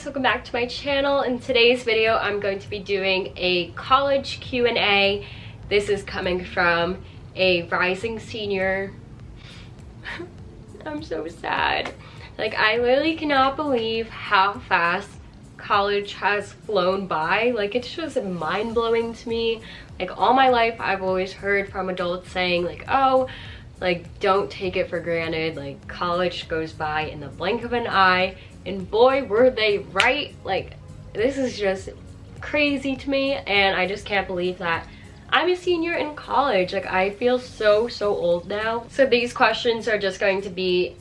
welcome back to my channel. In today's video I'm going to be doing a college Q&A. This is coming from a rising senior. I'm so sad. Like, I literally cannot believe how fast college has flown by. Like, it's just mind-blowing to me. Like, all my life I've always heard from adults saying like, oh, like, don't take it for granted, like college goes by in the blink of an eye, and boy were they right. Like, this is just crazy to me, and I just can't believe that I'm a senior in college. Like, I feel so old now. So these questions are just going to be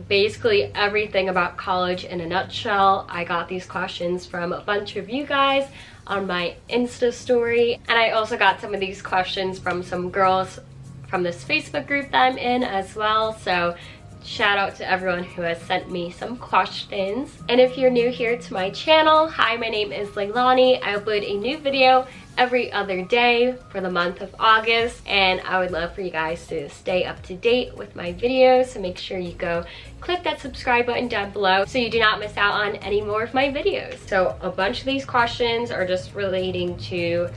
basically everything about college in a nutshell. I got these questions from a bunch of you guys on my Insta story, and I also got some of these questions from some girls from this Facebook group that I'm in as well. So shout out to everyone who has sent me some questions. And if you're new here to my channel, hi, my name is Leilani. I upload a new video every other day for the month of August, and I would love for you guys to stay up to date with my videos, so make sure you go click that subscribe button down below so you do not miss out on any more of my videos. So a bunch of these questions are just relating to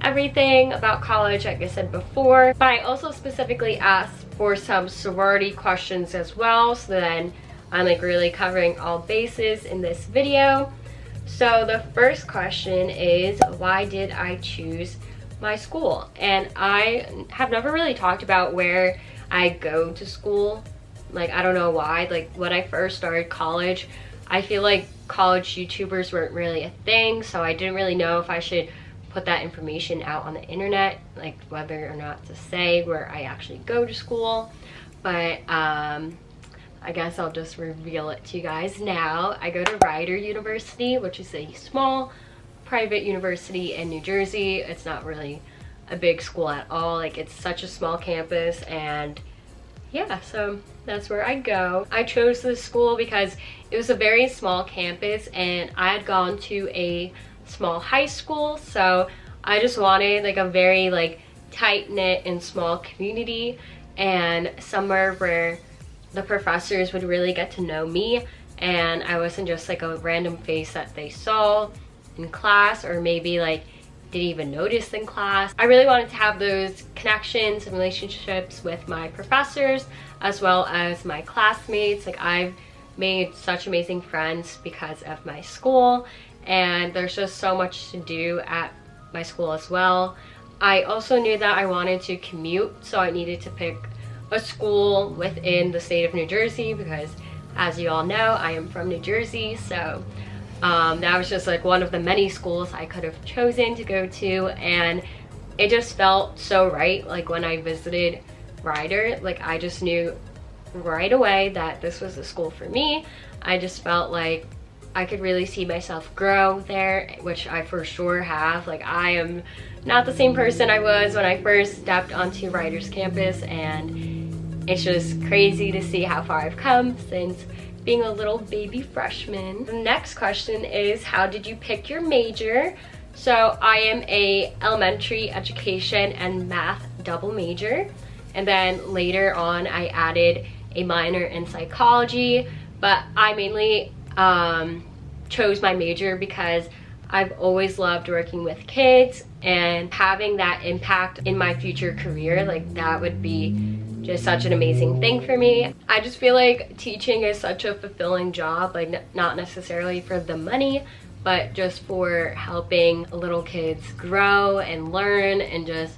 everything about college, like I said before, but I also specifically asked for some sorority questions as well, so then I'm like really covering all bases in this video. So the first question is, why did I choose my school? And I have never really talked about where I go to school. Like, I don't know why. Like, when I first started college, I feel like college YouTubers weren't really a thing, so I didn't really know if I should put that information out on the internet, like whether or not to say where I actually go to school. But I guess I'll just reveal it to you guys now. I go to Rider University, which is a small private university in New Jersey. It's not really a big school at all. Like, it's such a small campus, and yeah, so that's where I go. I chose this school because it was a very small campus, and I had gone to a small high school, so I just wanted like a very like tight-knit and small community, and somewhere where the professors would really get to know me, and I wasn't just like a random face that they saw in class, or maybe like didn't even notice in class. I really wanted to have those connections and relationships with my professors as well as my classmates. Like, I've made such amazing friends because of my school, and there's just so much to do at my school as well. I also knew that I wanted to commute, so I needed to pick a school within the state of New Jersey because, as you all know, I am from New Jersey. So that was just like one of the many schools I could have chosen to go to, and it just felt so right. Like, when I visited Rider, like, I just knew right away that this was the school for me. I just felt like I could really see myself grow there, which I for sure have. Like, I am not the same person I was when I first stepped onto Rider's campus, and it's just crazy to see how far I've come since being a little baby freshman. The next question is, how did you pick your major? So I am a elementary education and math double major, and then later on I added a minor in psychology, but I mainly chose my major because I've always loved working with kids and having that impact in my future career. Like, that would be just such an amazing thing for me. I just feel like teaching is such a fulfilling job, like not necessarily for the money, but just for helping little kids grow and learn and just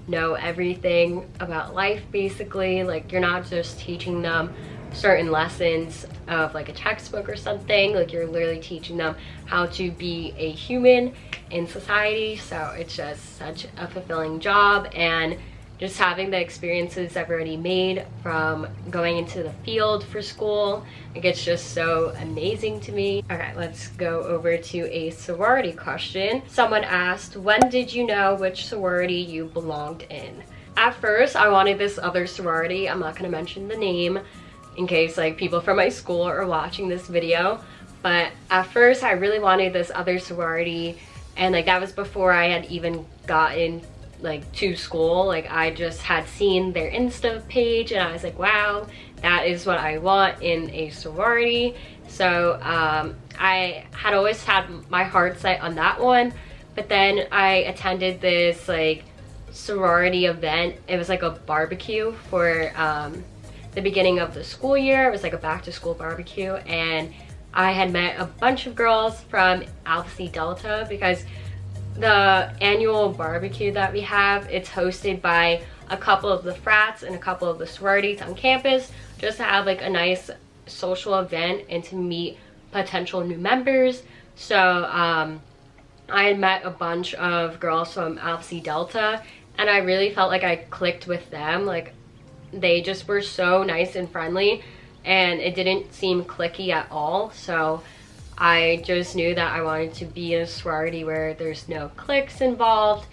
know everything about life, basically. Like, you're not just teaching them certain lessons of like a textbook or something. Like, you're literally teaching them how to be a human in society. So it's just such a fulfilling job, and just having the experiences I've already made from going into the field for school, like, it's just so amazing to me. Okay, let's go over to a sorority question. Someone asked, when did you know which sorority you belonged in? At first, I wanted this other sorority. I'm not gonna mention the name in case like people from my school are watching this video, but at first I really wanted this other sorority, and like that was before I had even gotten like to school. Like, I just had seen their Insta page and I was like, wow, that is what I want in a sorority. So I had always had my heart set on that one, but then I attended this like sorority event. It was like a barbecue for the beginning of the school year. It was like a back to school barbecue, and I had met a bunch of girls from Alpha Psi Delta because the annual barbecue that we have, it's hosted by a couple of the frats and a couple of the sororities on campus, just to have like a nice social event and to meet potential new members. So I had met a bunch of girls from Alpha Psi Delta, and I really felt like I clicked with them. Like, they just were so nice and friendly, and it didn't seem cliquey at all. So I just knew that I wanted to be in a sorority where there's no cliques involved,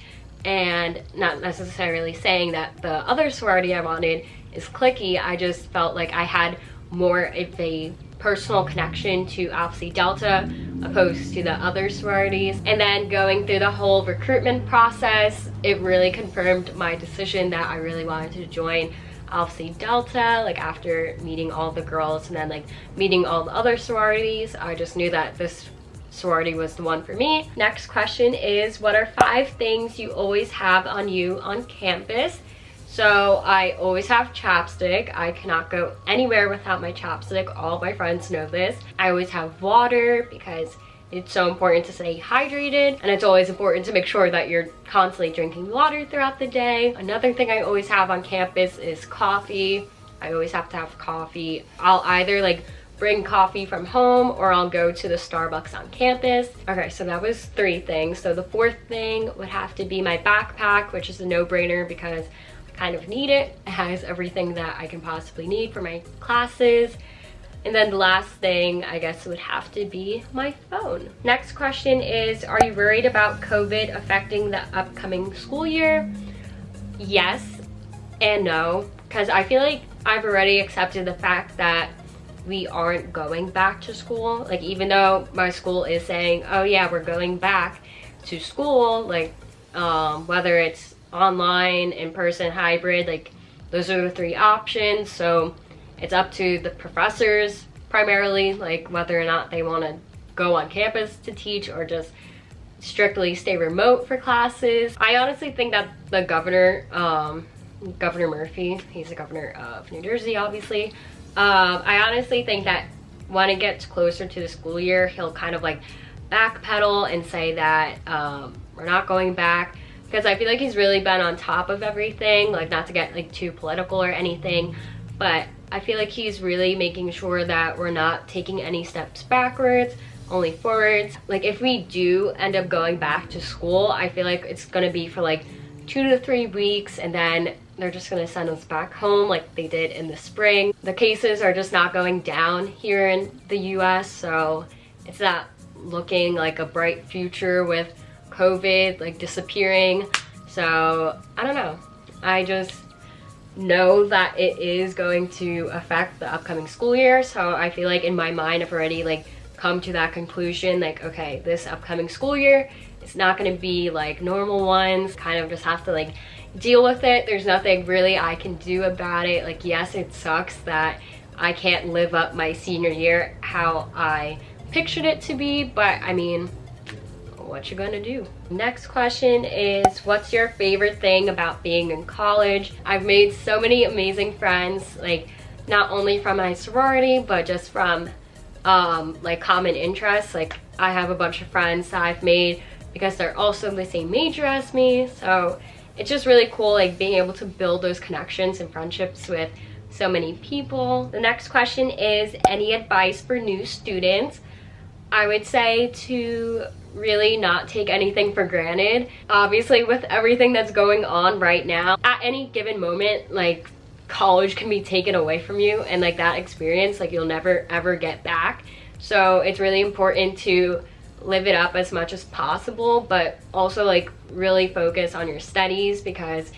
and not necessarily saying that the other sorority I wanted is cliquey. I just felt like I had more of a personal connection to Alpha Psi Delta opposed to the other sororities. And then going through the whole recruitment process, it really confirmed my decision that I really wanted to join Alpha Psi Delta. Like, after meeting all the girls and then like meeting all the other sororities, I just knew that this sorority was the one for me. Next question is, what are 5 things you always have on you on campus? So I always have chapstick. I cannot go anywhere without my chapstick. All my friends know this. I always have water because it's so important to stay hydrated, and it's always important to make sure that you're constantly drinking water throughout the day. Another thing I always have on campus is coffee. I always have to have coffee. I'll either like bring coffee from home or I'll go to the Starbucks on campus. Okay, so that was 3 things. So the 4th thing would have to be my backpack, which is a no-brainer because I kind of need it. It has everything that I can possibly need for my classes. And then the last thing, I guess, would have to be my phone. Next question is, are you worried about COVID affecting the upcoming school year? Yes and no, because I feel like I've already accepted the fact that we aren't going back to school. Like, even though my school is saying, oh yeah, we're going back to school, like whether it's online, in person, hybrid, like those are the 3 options. So it's up to the professors primarily, like whether or not they want to go on campus to teach or just strictly stay remote for classes. I honestly think that the governor, Governor Murphy, he's the governor of New Jersey, obviously. I honestly think that when it gets closer to the school year, he'll kind of like backpedal and say that we're not going back, because I feel like he's really been on top of everything. Like, not to get like too political or anything, but I feel like he's really making sure that we're not taking any steps backwards, only forwards. Like, if we do end up going back to school, I feel like it's gonna be for like 2 to 3 weeks, and then they're just gonna send us back home like they did in the spring. The cases are just not going down here in the US, so it's not looking like a bright future with COVID like disappearing. So I don't know, I just know that it is going to affect the upcoming school year. So I feel like in my mind I've already like come to that conclusion, like, okay, this upcoming school year, it's not going to be like normal ones. Kind of just have to like deal with it. There's nothing really I can do about it. Like, yes, it sucks that I can't live up my senior year how I pictured it to be, but I mean, what you gonna do? Next question is, what's your favorite thing about being in college? I've made so many amazing friends, like not only from my sorority, but just from like common interests. Like, I have a bunch of friends that I've made because they're also the same major as me. So it's just really cool, like being able to build those connections and friendships with so many people. The next question is, any advice for new students? I would say to really not take anything for granted. Obviously, with everything that's going on right now, at any given moment, like, college can be taken away from you, and like that experience, like, you'll never ever get back. So it's really important to live it up as much as possible, but also like really focus on your studies, because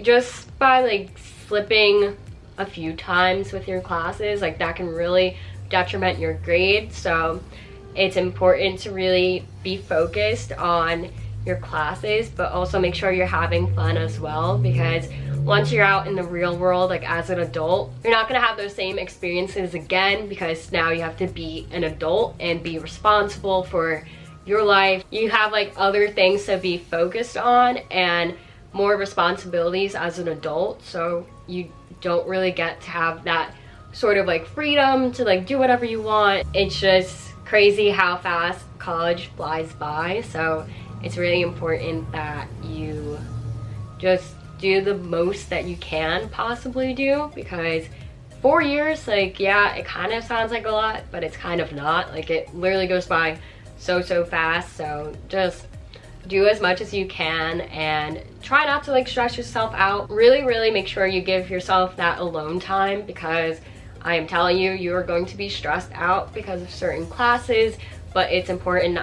just by like slipping a few times with your classes, like that can really detriment your grades. So it's important to really be focused on your classes, but also make sure you're having fun as well, because once you're out in the real world, like as an adult, you're not gonna have those same experiences again, because now you have to be an adult and be responsible for your life. You have like other things to be focused on and more responsibilities as an adult, so you don't really get to have that sort of like freedom to like do whatever you want. It's just crazy how fast college flies by, so it's really important that you just do the most that you can possibly do, because 4 years, like, yeah, it kind of sounds like a lot, but it's kind of not. Like, it literally goes by so fast. So just do as much as you can and try not to like stress yourself out. Really make sure you give yourself that alone time, because I am telling you, you are going to be stressed out because of certain classes, but it's important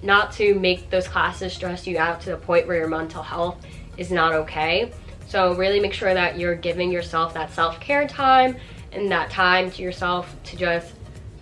not to make those classes stress you out to the point where your mental health is not okay. So really make sure that you're giving yourself that self-care time and that time to yourself to just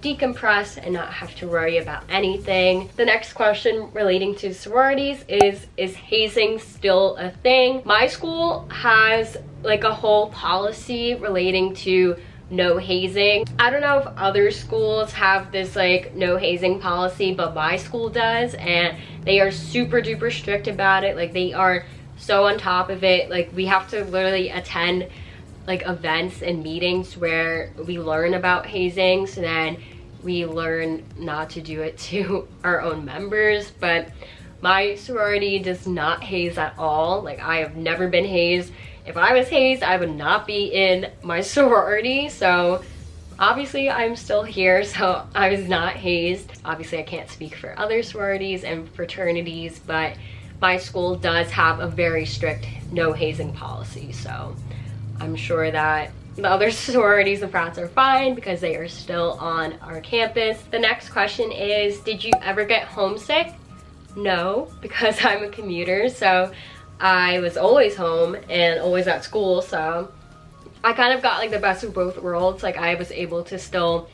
decompress and not have to worry about anything. The next question relating to sororities is hazing still a thing? My school has like a whole policy relating to no hazing. I don't know if other schools have this like no hazing policy, but my school does, and they are super duper strict about it. Like, they are so on top of it. Like, we have to literally attend like events and meetings where we learn about hazing, so then we learn not to do it to our own members. But my sorority does not haze at all. Like, I have never been hazed. If I was hazed, I would not be in my sorority. So obviously I'm still here, so I was not hazed. Obviously I can't speak for other sororities and fraternities, but my school does have a very strict no hazing policy. So I'm sure that the other sororities and frats are fine because they are still on our campus. The next question is, did you ever get homesick? No, because I'm a commuter, so I was always home and always at school, so I kind of got like the best of both worlds. Like, I was able to still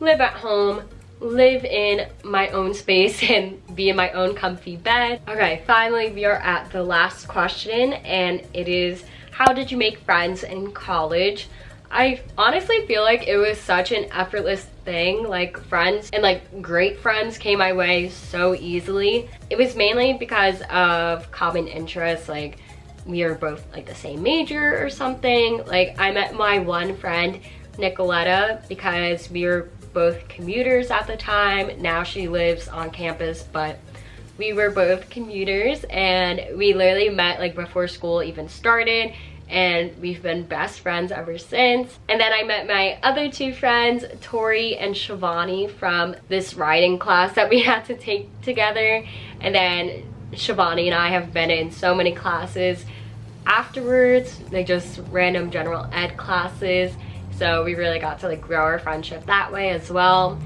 live at home, live in my own space, and be in my own comfy bed. Okay, finally we are at the last question, and it is, how did you make friends in college? I honestly feel like it was such an effortless thing. Like, friends and like great friends came my way so easily. It was mainly because of common interests. Like, we are both like the same major or something. Like, I met my one friend, Nicoletta, because we were both commuters at the time. Now she lives on campus, but we were both commuters, and we literally met like before school even started, and we've been best friends ever since. And then I met my other two friends, Tori and Shivani, from this writing class that we had to take together. And then Shivani and I have been in so many classes afterwards, like just random general ed classes. So we really got to like grow our friendship that way as well.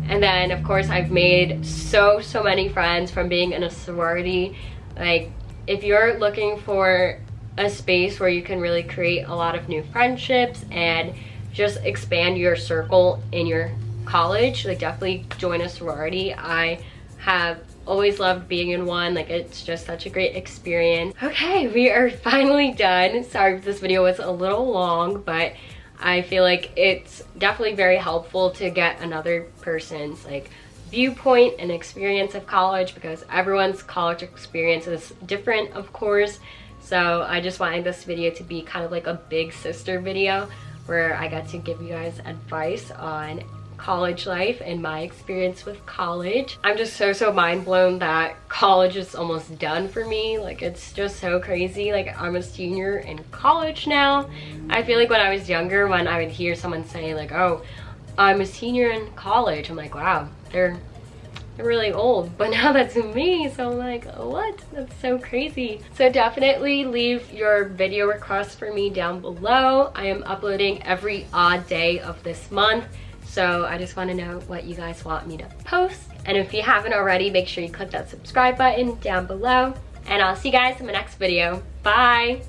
And then of course I've made so many friends from being in a sorority. Like, if you're looking for a space where you can really create a lot of new friendships and just expand your circle in your college, like, definitely join a sorority. I have always loved being in one. Like, it's just such a great experience. Okay, we are finally done. Sorry if this video was a little long, but I feel like it's definitely very helpful to get another person's like viewpoint and experience of college, because everyone's college experience is different, of course. So I just wanted this video to be kind of like a big sister video where I got to give you guys advice on college life and my experience with college. I'm just so mind blown that college is almost done for me. Like, it's just so crazy. Like, I'm a senior in college now. I feel like when I was younger, when I would hear someone say like, oh, I'm a senior in college, I'm like, wow, they're really old. But now that's me, so I'm like, what? That's so crazy. So definitely leave your video requests for me down below. I am uploading every odd day of this month, so I just want to know what you guys want me to post. And if you haven't already, make sure you click that subscribe button down below, and I'll see you guys in my next video. Bye!